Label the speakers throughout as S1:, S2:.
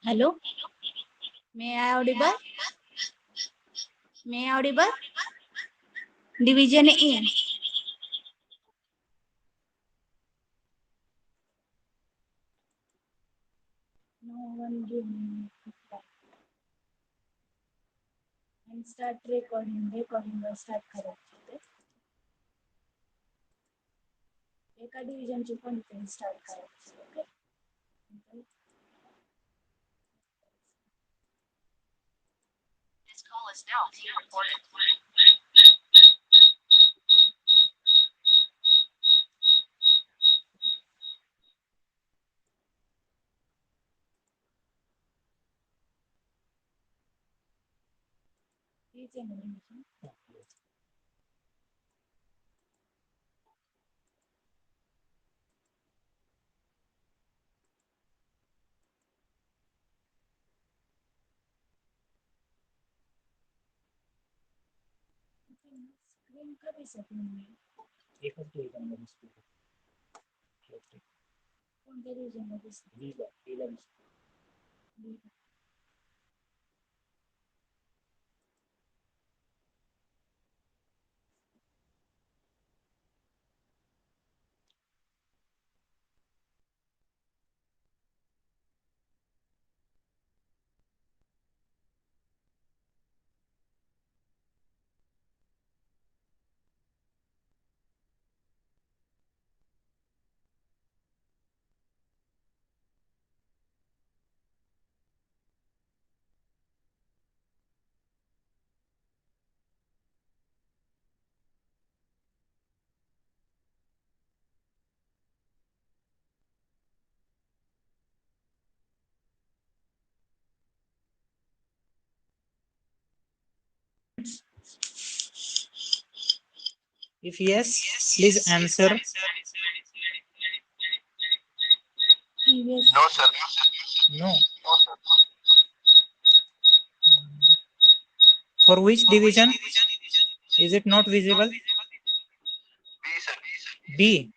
S1: Hello, may I audible? May I audible? Division A. No one give me feedback. And start recording. Recording were start करायचं ते. एका डिव्हिजनची कोणती start करायची. Okay.
S2: This call is now being recorded.
S1: हेच आहे ना division. Screen का दिसत नाही.
S3: एकच डिव्हिजनला दिसतो.
S1: कोणत्या डिव्हिजनला दिसत?
S3: बीला दिसतो. If yes, please answer.
S1: Previous.
S2: No, sir.
S3: No. For which division? Is it not visible?
S2: B, sir.
S3: B.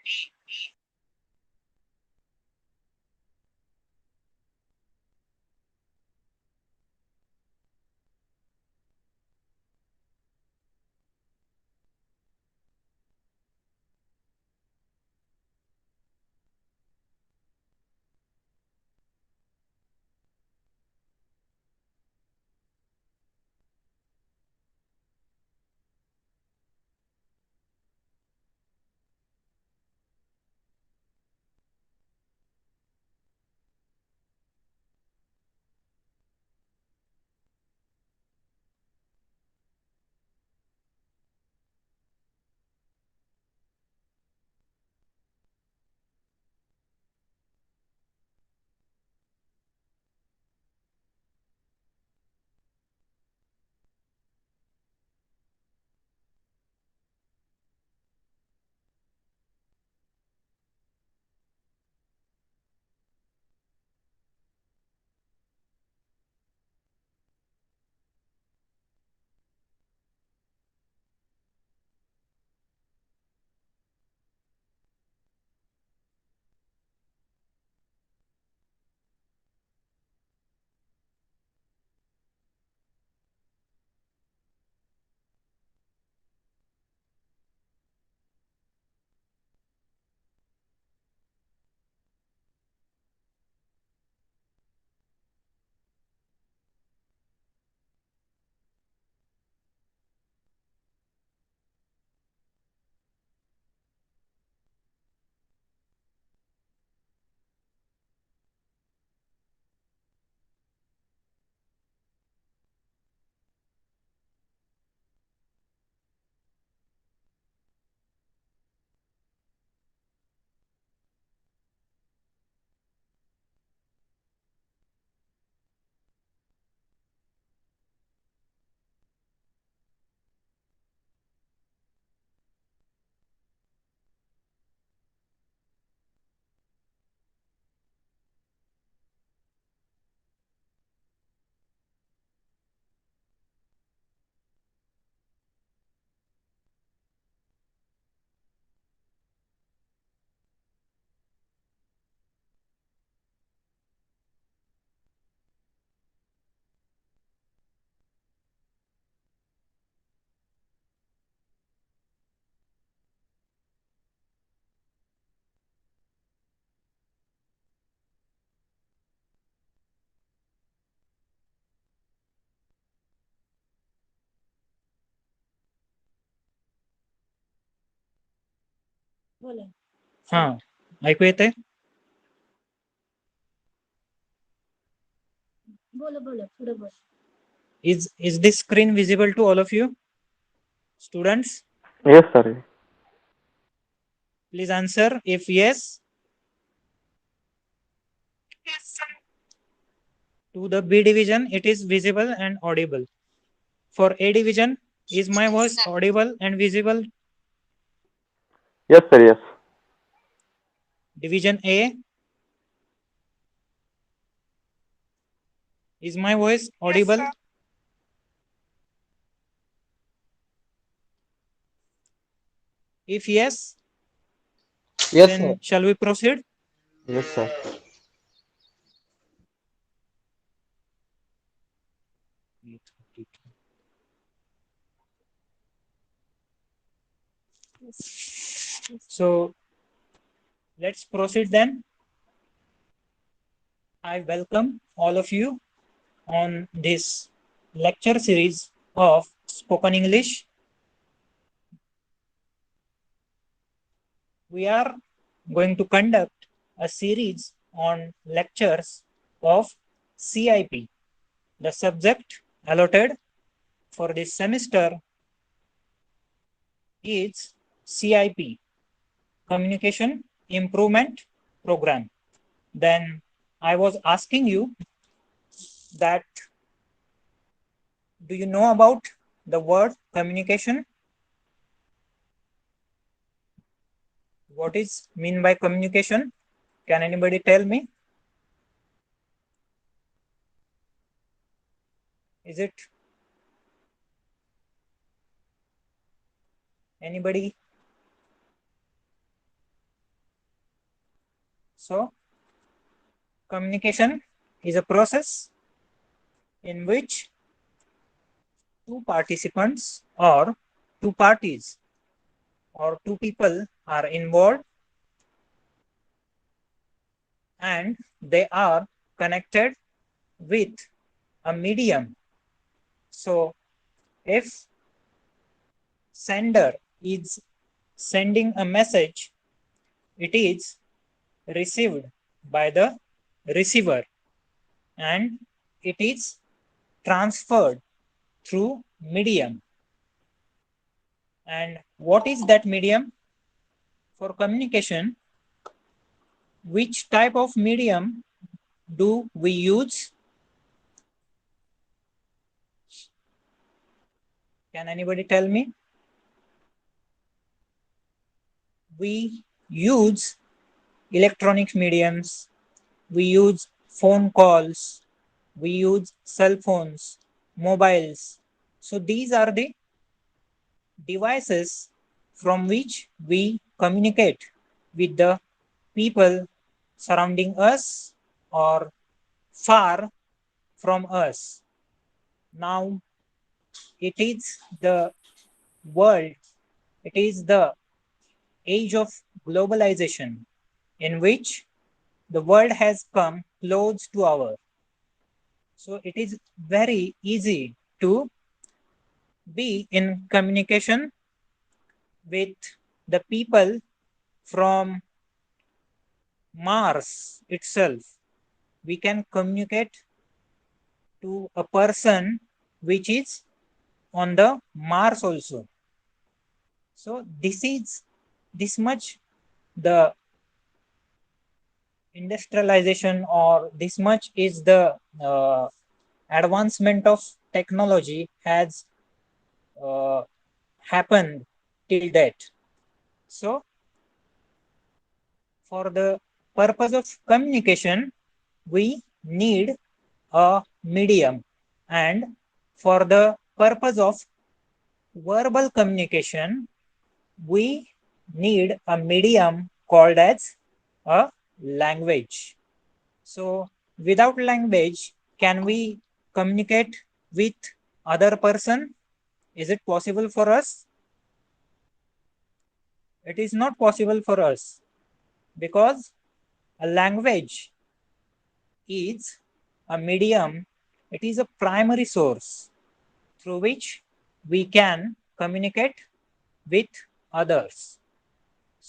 S1: बोला.
S3: हा, ऐकू येतंय?
S1: बोला बोला पुढे बोला.
S3: Is this screen visible to all of you, students?
S4: Yes, sir.
S3: Please answer. If yes, to the B division, it is visible and audible. For A division, is my voice audible and visible?
S4: Yes, sir. Yes.
S3: Division A, is my voice audible? If yes,
S4: Yes,
S3: then
S4: sir.
S3: shall we proceed?
S4: Yes, sir.
S3: So let's proceed then. I welcome all of you on this lecture series of spoken English. We are going to conduct a series on lectures of CIP. The subject allotted for this semester is CIP, Communication Improvement Program. Then I was asking you that do you know about the word communication? What is mean by communication? Can anybody tell me? Is it anybody? So communication is a process in which two participants or two parties or two people are involved and they are connected with a medium. So if sender is sending a message, it is received by the receiver and it is transferred through medium. And what is that medium? For communication, which type of medium do we use? Can anybody tell me? We use electronic mediums, we use phone calls, we use cell phones, mobiles. So these are the devices from which we communicate with the people surrounding us or far from us. Now it is the world, it is the age of globalization in which the world has come close to our. So it is very easy to be in communication with the people from Mars itself. We can communicate to a person which is on the Mars also. So this is this much the industrialization or this much is the advancement of technology has happened till date. So for the purpose of communication, we need a medium, and for the purpose of verbal communication, we need a medium called as a language. So without language, can we communicate with other person? Is it possible for us? It is not possible for us because a language is a medium, it is a primary source through which we can communicate with others.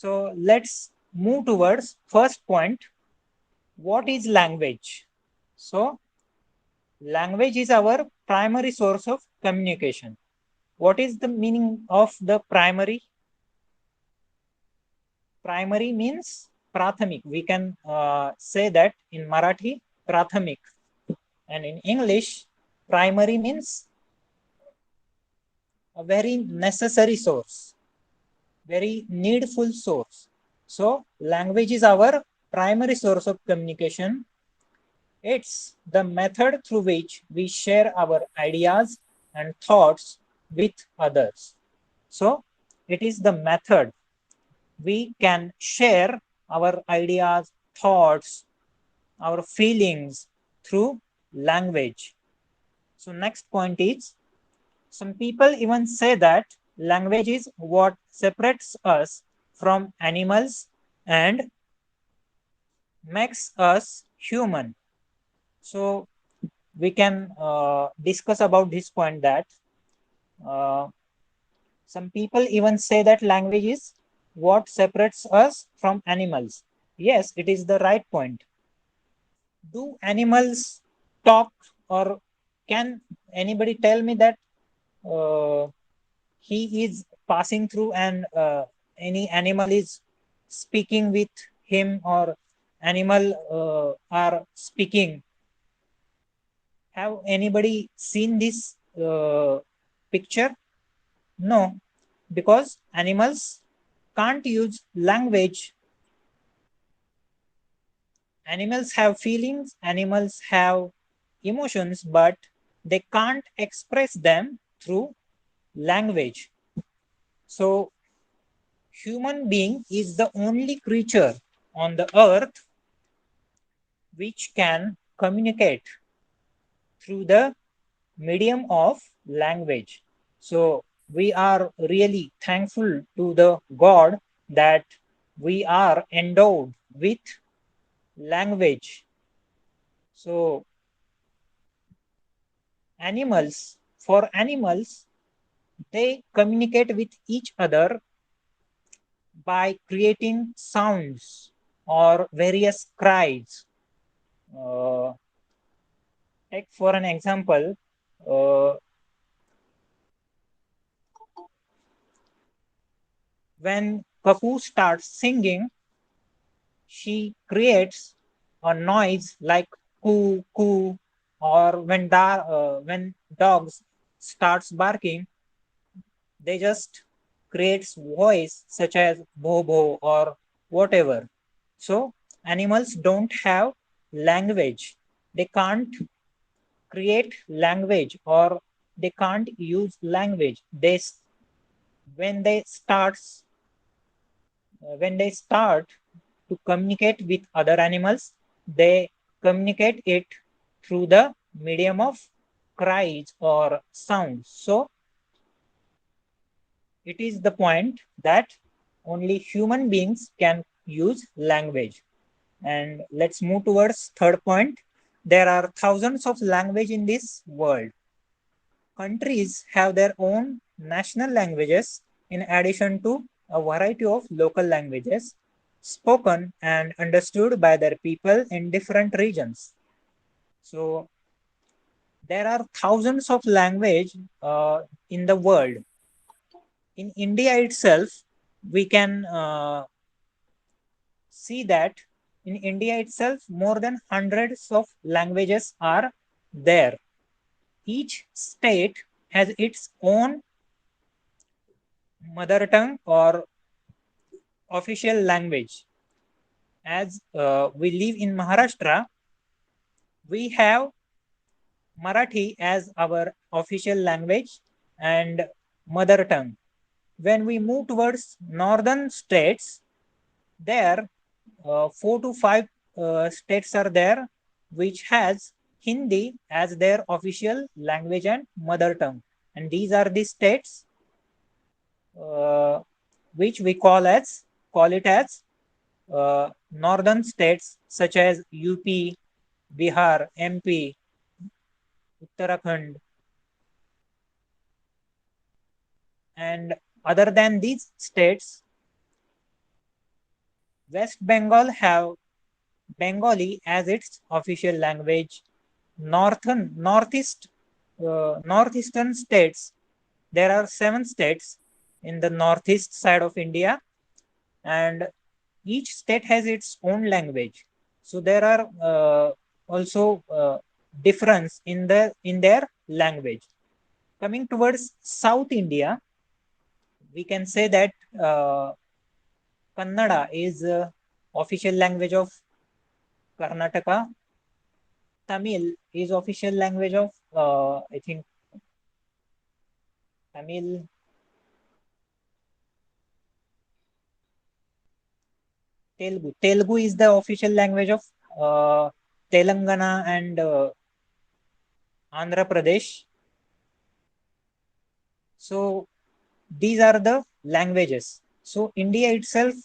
S3: So let's move towards first point. What is language? So language is our primary source of communication. What is the meaning of the primary? Primary means prathamik. We can say that in Marathi, prathamik. And in English, primary means a very necessary source, very needful source. So language is our primary source of communication. It's the method through which we share our ideas and thoughts with others. So it is the method we can share our ideas, thoughts, our feelings through language. So next point is, some people even say that language is what separates us from animals and makes us human. So we can discuss about this point that uh, some people even say that language is what separates us from animals. Yes, it is the right point. Do animals talk, or can anybody tell me that uh, he is passing through and any animal is speaking with him, or animal are speaking? Have anybody seen this picture? No, because animals can't use language. Animals have feelings, animals have emotions, but they can't express them through language. So human being is the only creature on the earth which can communicate through the medium of language. So we are really thankful to the God that we are endowed with language. So for animals, they communicate with each other by creating sounds or various cries. Uh, take for an example, uh, when Kaku starts singing, she creates a noise like coo coo, or when dogs starts barking, they just creates voice such as bo bo or whatever. So animals don't have language. They can't create language, or they can't use language. When they starts when they start to communicate with other animals, they communicate it through the medium of cries or sounds. So it is the point that only human beings can use language. And let's move towards third point. There are thousands of languages in this world. Countries have their own national languages in addition to a variety of local languages spoken and understood by their people in different regions. So there are thousands of language in the world. In India itself, we can see that in India itself, more than hundreds of languages are there. Each state has its own mother tongue or official language. As we live in Maharashtra, we have Marathi as our official language and mother tongue. When we move towards northern states, there 4 to 5 states are there which has Hindi as their official language and mother tongue, and these are the states uh, which we call it as northern states such as UP, Bihar, MP, Uttarakhand, and other than these states, West Bengal have Bengali as its official language. Northeastern states, there are 7 states in the northeast side of India, and each state has its own language. So there are also difference in their language. Coming towards South India, we can say that Kannada is official language of Karnataka. Tamil is official language of I think Tamil. Telugu is the official language of Telangana and Andhra Pradesh. So these are the languages. So India itself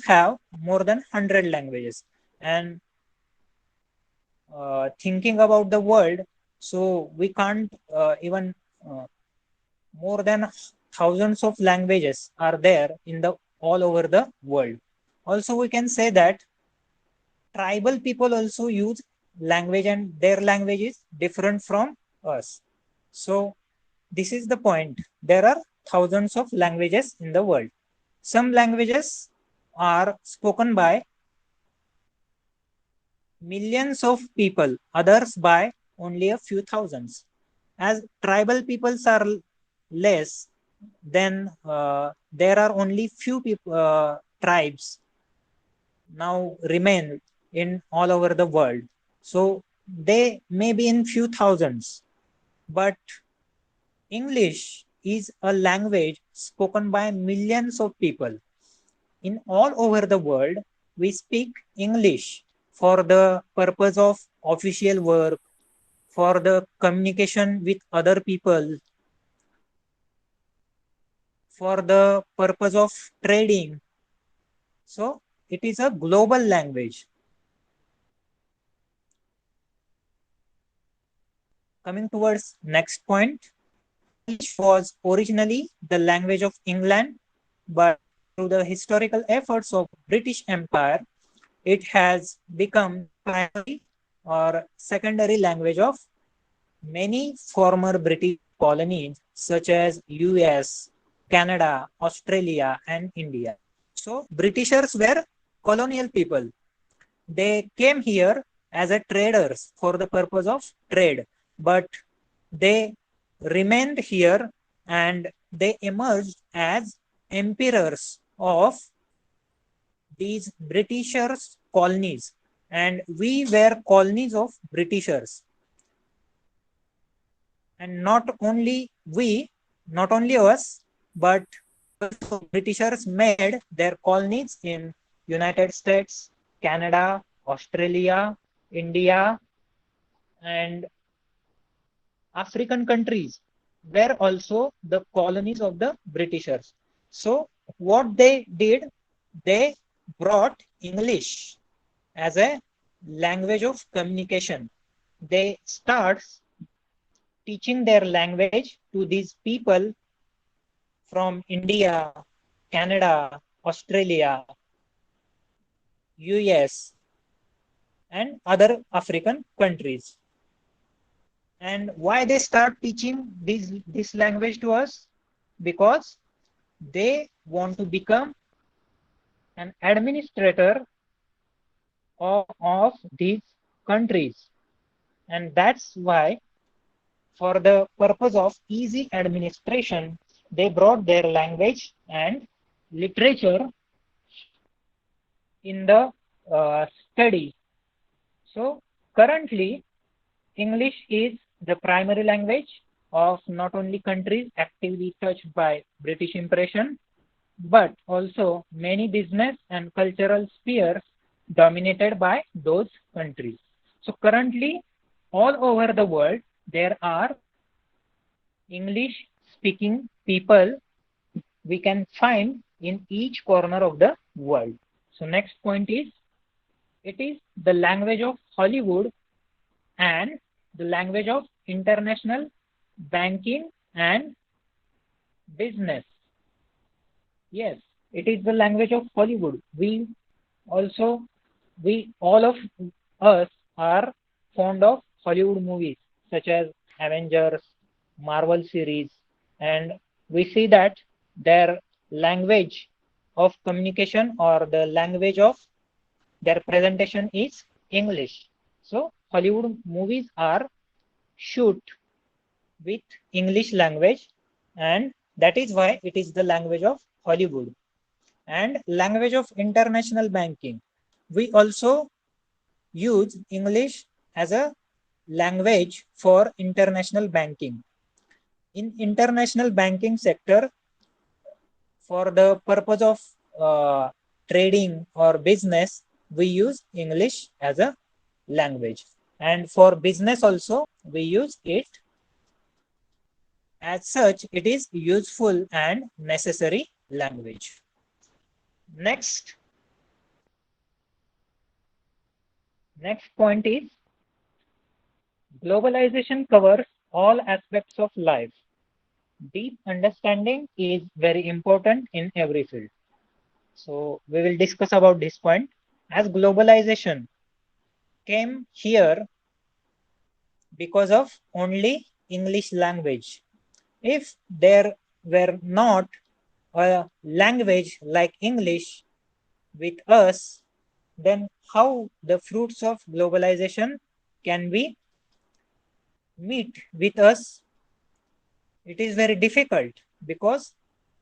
S3: have more than 100 languages. And thinking about the world, so we can't even more than thousands of languages are there in the all over the world. Also, we can say that tribal people also use language, and their language is different from us. So this is the point. There are thousands of languages in the world. Some languages are spoken by millions of people, others by only a few thousands. As tribal peoples are less, then there are only few tribes now remain in all over the world. So they may be in few thousands, but English is a language spoken by millions of people. In all over the world, we speak English for the purpose of official work, for the communication with other people, for the purpose of trading. So it is a global language. Coming towards next point, English was originally the language of England, but through the historical efforts of British Empire, it has become primary or secondary language of many former British colonies such as US, Canada, Australia, and India. So Britishers were colonial people. They came here as a traders for the purpose of trade, but they remained here and they emerged as emperors of these Britishers colonies, and we were colonies of Britishers. And not only we, not only us, but Britishers made their colonies in United States, Canada, Australia, India, and African countries were also the colonies of the Britishers. So what they did, they brought English as a language of communication. They start teaching their language to these people from India, Canada, Australia, US, and other African countries. And why they start teaching this language to us? Because they want to become an administrator of these countries. And that's why, for the purpose of easy administration, they brought their language and literature in the study. So currently, English is the primary language of not only countries actively touched by British impression, but also many business and cultural spheres dominated by those countries. So currently, all over the world, there are English speaking people we can find in each corner of the world. So next point is, it is the language of Hollywood and the language of international banking and business. Yes, It is the language of Hollywood. Also, we all of us are fond of Hollywood movies such as Avengers, Marvel series, and we see that their language of communication or the language of their presentation is English. So Hollywood movies are shoot with English language, and that is why it is the language of Hollywood. And language of international banking. We also use English as a language for international banking. In international banking sector, for the purpose of trading or business, we use English as a language. And for business also, we use it. As such, it is useful and necessary language. Next point is globalization covers all aspects of life. Deep understanding is very important in every field. So we will discuss about this point. As globalization came here because of only English language. If there were not a language like English with us, then how the fruits of globalization can be meet with us? It is very difficult because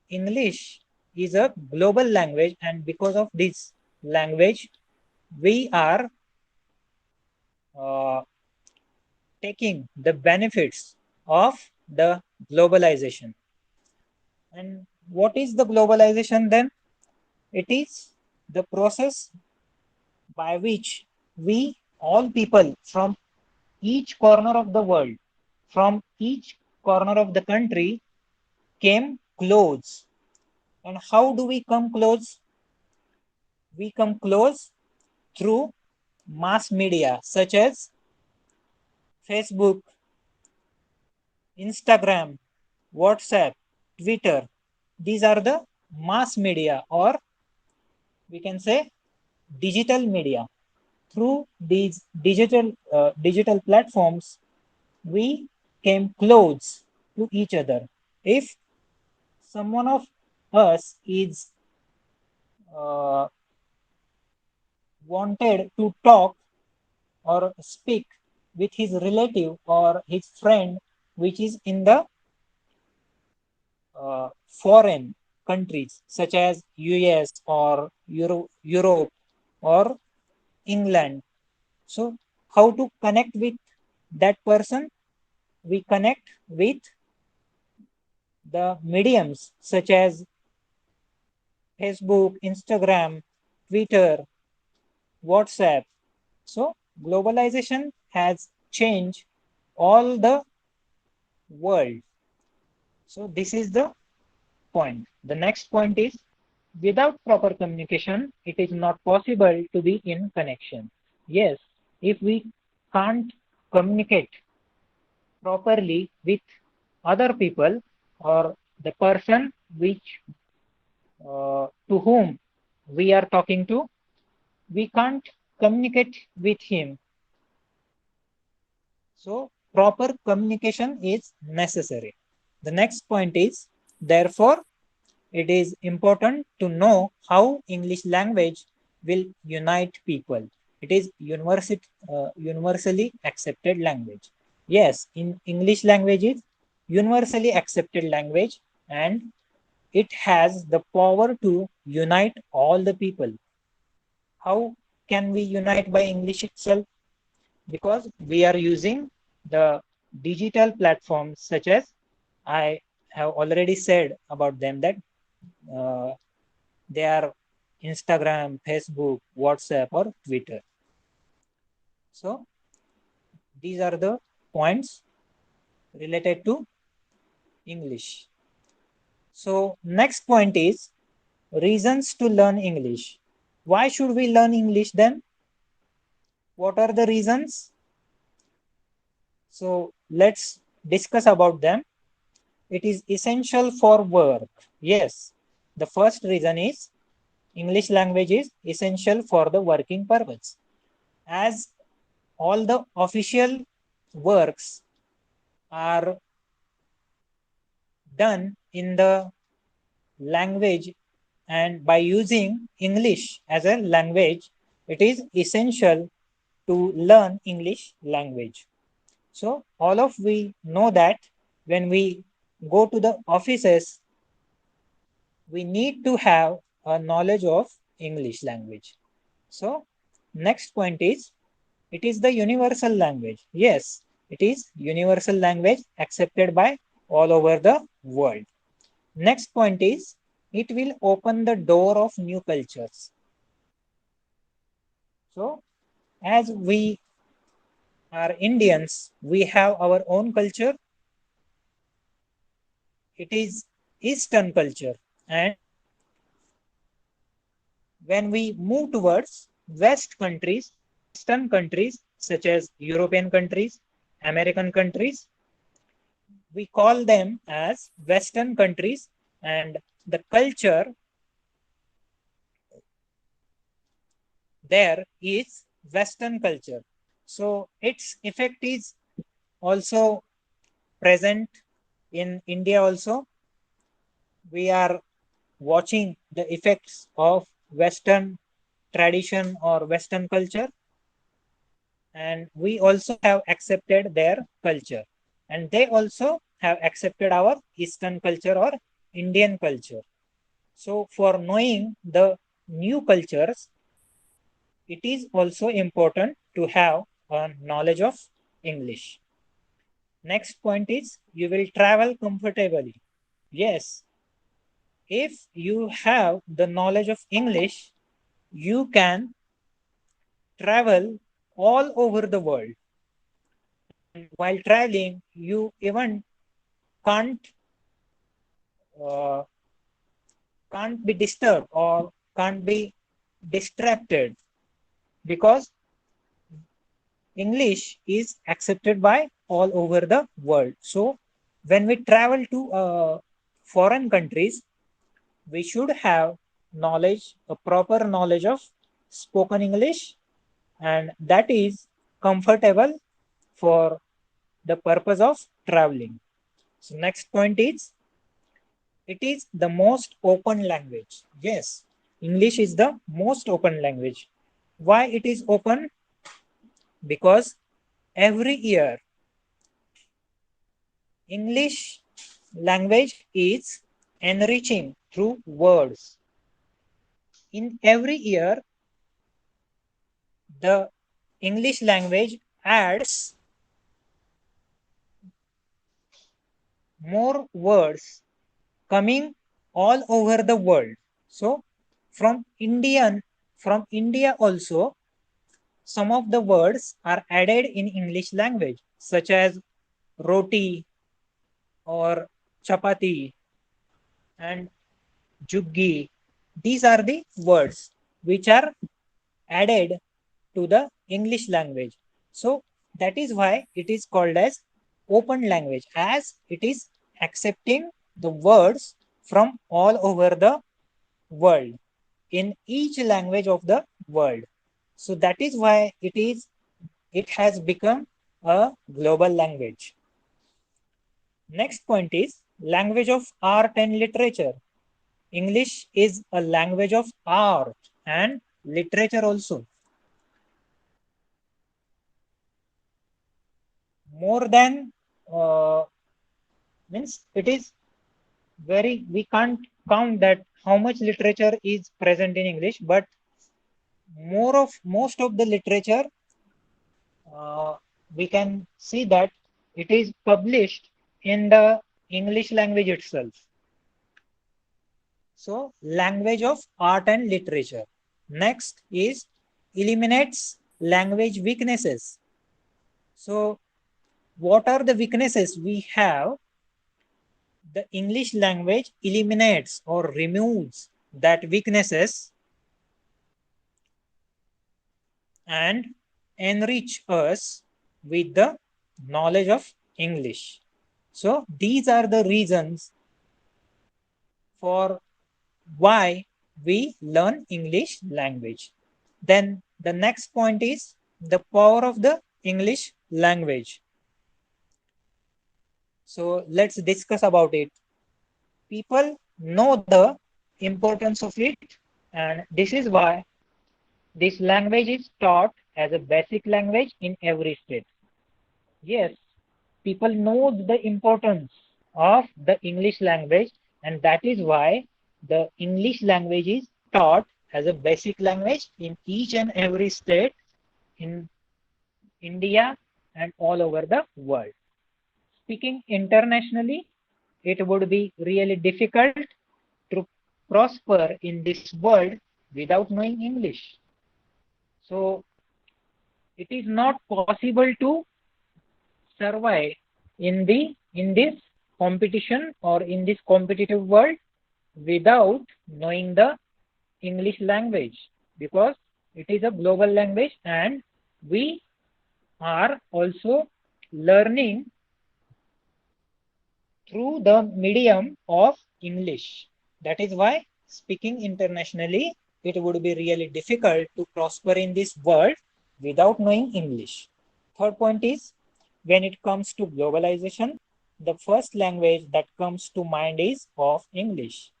S3: English is a global language, and because of this language, we are taking the benefits of the globalization. And what is the globalization then? It is the process by which we, all people from each corner of the world, from each corner of the country, came close. And how do we come close? We come close through mass media such as Facebook, Instagram, WhatsApp, Twitter. These are the mass media, or we can say digital media. Through these digital platforms, we came close to each other. If someone of us is wanted to talk or speak with his relative or his friend which is in the foreign countries such as US or Europe or England. So how to connect with that person? We connect with the mediums such as Facebook, Instagram, Twitter, WhatsApp. So globalization has changed all the world. So this is the point. The next point is without proper communication, it is not possible to be in connection. Yes, if we can't communicate properly with other people or the person which to whom we are talking to, we can't communicate with him. So proper communication is necessary. The next point is, therefore, it is important to know how English language will unite people. It is universally accepted language. Yes, in English language is universally accepted language, and it has the power to unite all the people. How can we unite by English itself? Because we are using the digital platforms such as I have already said about them, that they are Instagram, Facebook, WhatsApp, or Twitter. So these are the points related to English. So next point is reasons to learn English. Why should we learn English then? What are the reasons? So let's discuss about them. It is essential for work. Yes, The first reason is English language is essential for the working purpose. As all the official works are done in the language, and by using English as a language, it is essential to learn English language. So all of we know that when we go to the offices, we need to have a knowledge of English language. So next point is, it is the universal language. Yes, it is universal language accepted by all over the world. Next point is, it will open the door of new cultures. So as we are Indians, we have our own culture. It is Eastern culture. And when we move towards Western countries such as European countries, American countries, we call them as Western countries, and the culture there is Western culture. So its effect is also present in India also. We are watching the effects of Western tradition or Western culture, and we also have accepted their culture, and they also have accepted our Eastern culture or Indian culture. So for knowing the new cultures, it is also important to have a knowledge of English. Next point is, you will travel comfortably. Yes, if you have the knowledge of English, you can travel all over the world. And while traveling, you even can't uh, can't be disturbed or can't be distracted, because English is accepted by all over the world. So when we travel to foreign countries, we should have knowledge, a proper knowledge of spoken English, and that is comfortable for the purpose of traveling. So next point is, it is the most open language. Yes, English is the most open language. Why it is open? Because every year English language is enriching through words. In every year, the English language adds more words coming all over the world. So from India also, some of the words are added in English language, such as roti or chapati and juggi. These are the words which are added to the English language. So that is why it is called as open language, as it is accepting the words from all over the world in each language of the world. So that is why it has become a global language. Next point is language of art and literature. English is a language of art and literature also. More than means it is very, we can't count that how much literature is present in English, but most of the literature, we can see that it is published in the English language itself. So language of art and literature. Next is eliminates language weaknesses. So what are the weaknesses we have? The English language eliminates or removes that weaknesses and enrich us with the knowledge of English. So these are the reasons for why we learn English language. Then the next point is the power of the English language. So let's discuss about it. People know the importance of it, and this is why this language is taught as a basic language in every state. Yes, people know the importance of the English language, and that is why the English language is taught as a basic language in each and every state in India and all over the world. Speaking internationally, it would be really difficult to prosper in this world without knowing English. So it is not possible to survive in this competition or in this competitive world without knowing the English language, because it is a global language and we are also learning through the medium of English. That is why speaking internationally, it would be really difficult to prosper in this world without knowing English. Third point is, when it comes to globalization, the first language that comes to mind is of English.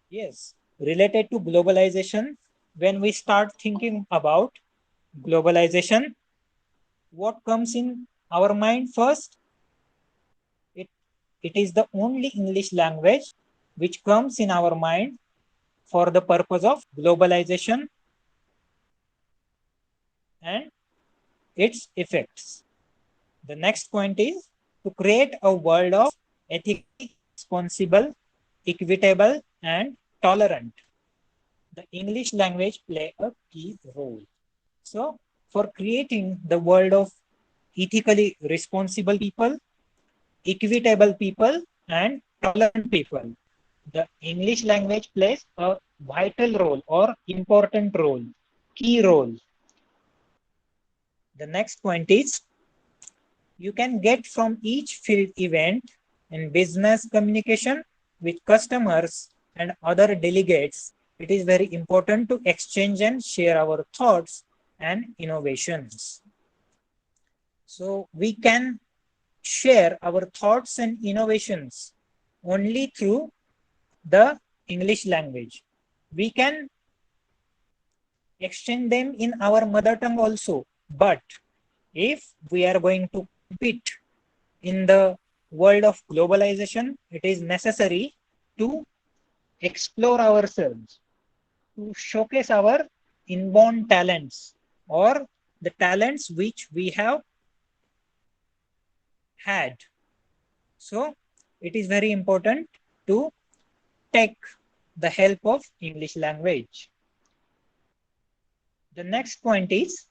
S3: Yes, related to globalization, when we start thinking about globalization, what comes in our mind first? It is the only English language which comes in our mind for the purpose of globalization and its effects. The next point is to create a world of ethically responsible, equitable, and tolerant. The English language play a key role. So, for creating the world of ethically responsible people, equitable people, and tolerant people, the English language plays a vital role or important role, key role. The next point is you can get from each field event in business communication with customers and other delegates. It is very important to exchange and share our thoughts and innovations. So we can share our thoughts and innovations only through the English language. We can exchange them in our mother tongue also, but if we are going to compete in the world of globalization, it is necessary to explore ourselves, to showcase our inborn talents or the talents which we have had. So it is very important to take the help of English language. The next point is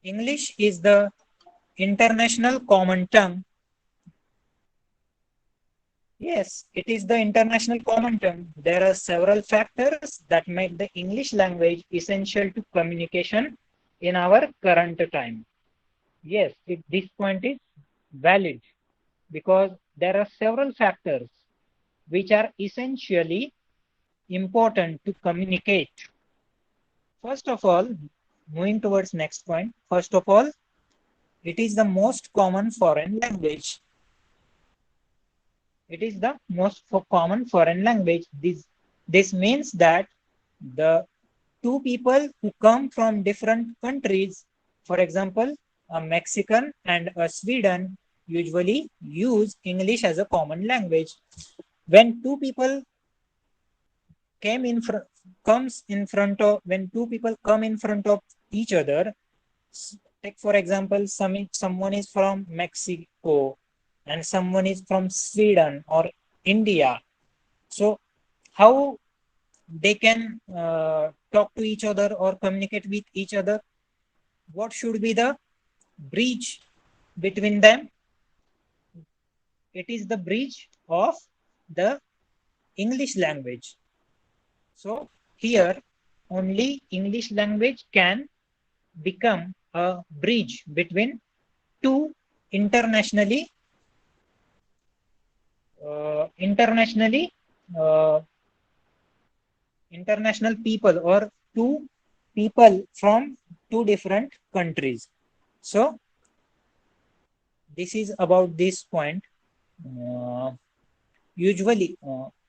S3: English is the international common tongue. Yes, it is the international common tongue. There are several factors that make the English language essential to communication in our current time. Yes, this point is valid because there are several factors which are essentially important to communicate. First of all, moving towards next point, first of all, it is the most common foreign language. It is the most common foreign language. This means that the two people who come from different countries, for example, a Mexican and a Sweden, usually use English as a common language. When two people when two people come in front of each other, take for example, someone is from Mexico and someone is from Sweden or India. So how they can talk to each other or communicate with each other? What should be the bridge between them? It is the bridge of the English language. So here only English language can become a bridge between two internationally internationally uh, international people or two people from two different countries. So this is about this point. Usually,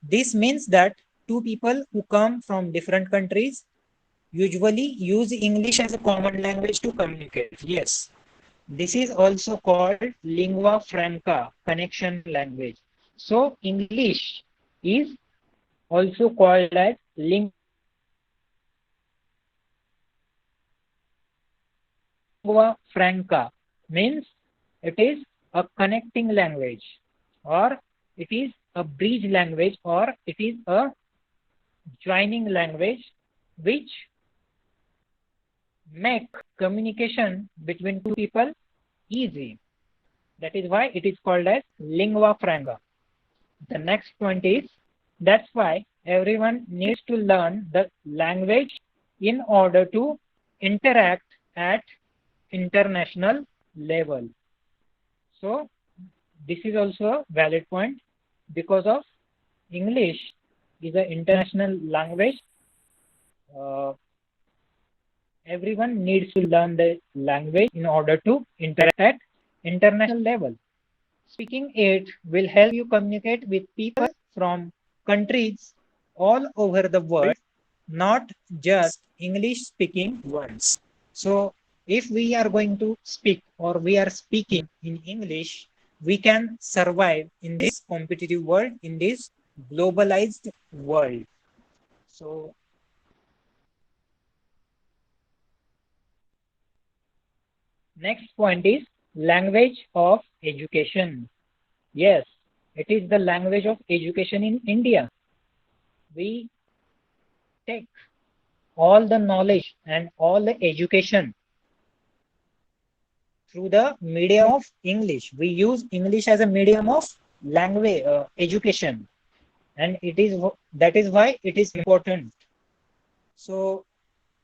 S3: this means that two people who come from different countries usually use English as a common language to communicate. Yes, this is also called lingua franca, connection language. So English is also called as lingua franca, means it is a connecting language, or it is a bridge language, or it is a joining language which make communication between two people easy. That is why it is called as lingua franca. The next point is that's why everyone needs to learn the language in order to interact at international level. So this is also a valid point because of English is an international language. Uh, Everyone needs to learn the language in order to interact at international level. Speaking it will help you communicate with people from countries all over the world, not just English speaking ones. So if we are going to speak or we are speaking in English, we can survive in this competitive world, in this globalized world. So next point is language of education. Yes, it is the language of education in India. We take all the knowledge and all the education through the medium of English. We use English as a medium of language education, and that is why it is important. So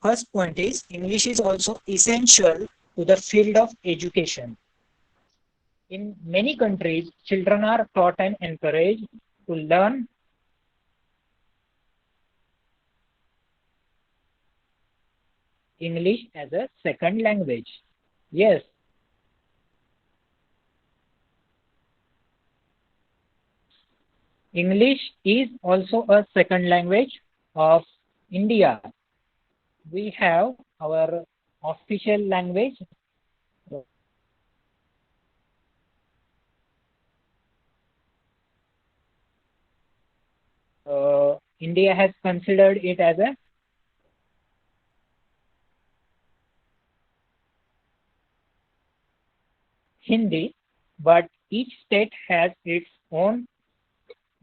S3: first point is English is also essential to the field of education. In many countries, children are taught and encouraged to learn English as a second language. Yes, English is also a second language of India. We have our official language. India has considered it as a Hindi, but each state has its own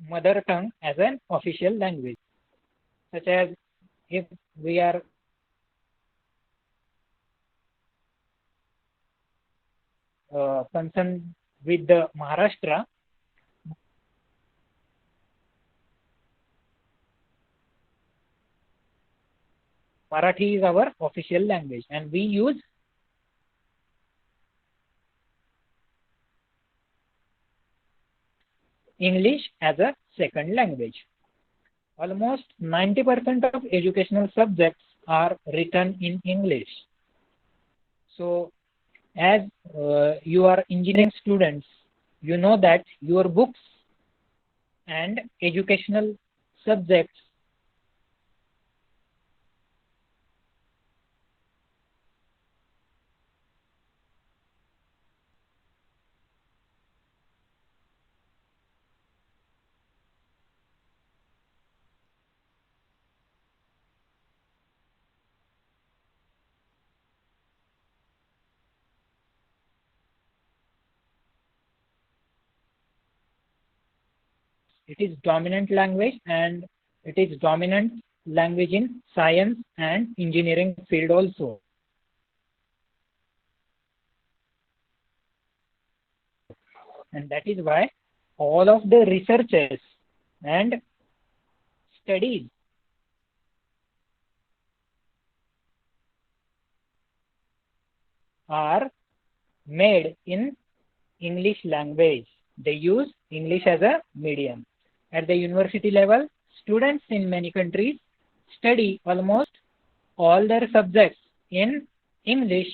S3: mother tongue as an official language. Such as if we are concerned with the Maharashtra, Marathi is our official language, and we use English as a second language. Almost 90% of educational subjects are written in English. So, as you are engineering students, you know that your books and educational subjects it is dominant language, and it is dominant language in science and engineering field also. And that is why all of the researches and studies are made in English language. They use English as a medium. At the university level, students in many countries study almost all their subjects in English